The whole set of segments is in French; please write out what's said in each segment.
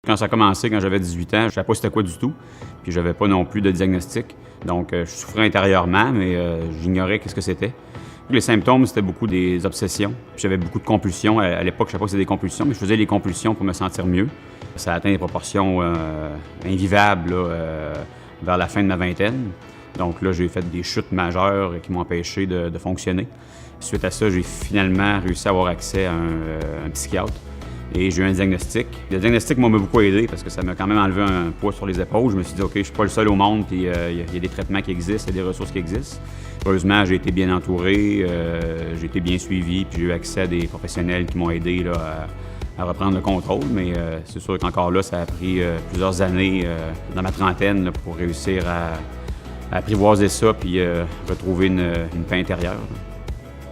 Quand ça a commencé, quand j'avais 18 ans, je ne savais pas c'était quoi du tout, puis j'avais pas non plus de diagnostic. Donc, je souffrais intérieurement, mais j'ignorais qu'est-ce que c'était. Les symptômes, c'était beaucoup des obsessions. J'avais beaucoup de compulsions. À l'époque, je ne savais pas que c'était des compulsions, mais je faisais les compulsions pour me sentir mieux. Ça a atteint des proportions invivables là, vers la fin de ma vingtaine. Donc là, j'ai fait des chutes majeures qui m'ont empêché de fonctionner. Suite à ça, j'ai finalement réussi à avoir accès à un psychiatre. Et j'ai eu un diagnostic. Le diagnostic m'a beaucoup aidé parce que ça m'a quand même enlevé un poids sur les épaules. Je me suis dit, OK, je suis pas le seul au monde, puis il y a des traitements qui existent, il y a des ressources qui existent. Heureusement, j'ai été bien entouré, j'ai été bien suivi, puis j'ai eu accès à des professionnels qui m'ont aidé là, à reprendre le contrôle. Mais c'est sûr qu'encore là, ça a pris plusieurs années dans ma trentaine là, pour réussir à apprivoiser ça puis retrouver une paix intérieure.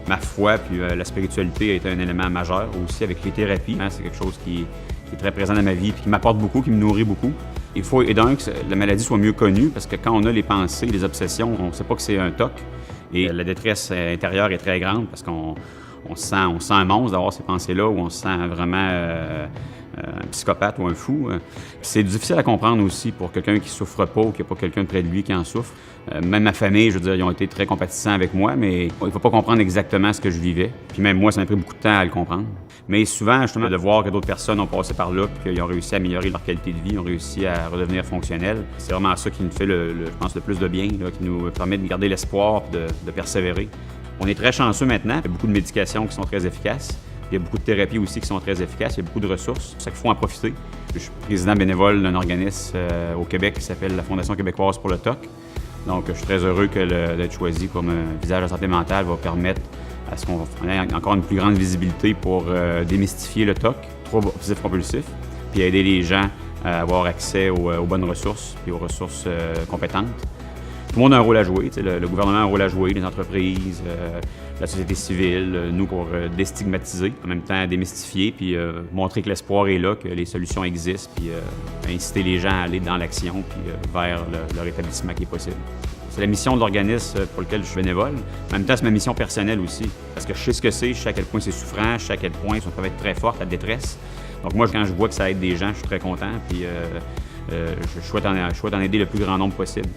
Ma foi puis la spiritualité a été un élément majeur aussi avec les thérapies. C'est quelque chose qui est très présent dans ma vie puis qui m'apporte beaucoup, qui me nourrit beaucoup. Il faut, et donc, que la maladie soit mieux connue parce que quand on a les pensées, les obsessions, on ne sait pas que c'est un TOC. Et la détresse intérieure est très grande parce qu'on se sent un monstre d'avoir ces pensées-là ou on se sent vraiment un psychopathe ou un fou. C'est difficile à comprendre aussi pour quelqu'un qui souffre pas ou qui n'a pas quelqu'un près de lui qui en souffre. Même ma famille, je veux dire, ils ont été très compatissants avec moi, mais il ne faut pas comprendre exactement ce que je vivais. Puis même moi, ça m'a pris beaucoup de temps à le comprendre. Mais souvent, justement, de voir que d'autres personnes ont passé par là puis qu'ils ont réussi à améliorer leur qualité de vie, ont réussi à redevenir fonctionnels, c'est vraiment ça qui nous fait, je pense, le plus de bien, là, qui nous permet de garder l'espoir et de persévérer. On est très chanceux maintenant. Il y a beaucoup de médications qui sont très efficaces. Il y a beaucoup de thérapies aussi qui sont très efficaces. Il y a beaucoup de ressources. C'est ça qu'il faut en profiter. Je suis président bénévole d'un organisme au Québec qui s'appelle la Fondation québécoise pour le TOC. Donc, je suis très heureux d'être choisi comme visage de la santé mentale va permettre à ce qu'on ait encore une plus grande visibilité pour démystifier le TOC, trouble obsessif-compulsif, puis aider les gens à avoir accès aux bonnes ressources et aux ressources compétentes. Tout le monde a un rôle à jouer. Le gouvernement a un rôle à jouer, les entreprises, la société civile, nous pour déstigmatiser, en même temps démystifier, puis montrer que l'espoir est là, que les solutions existent, puis inciter les gens à aller dans l'action, puis vers le rétablissement qui est possible. C'est la mission de l'organisme pour lequel je suis bénévole. En même temps, c'est ma mission personnelle aussi, parce que je sais ce que c'est, je sais à quel point c'est souffrant, je sais à quel point ça peut être très fort, la détresse. Donc moi, quand je vois que ça aide des gens, je suis très content, puis je souhaite en aider le plus grand nombre possible.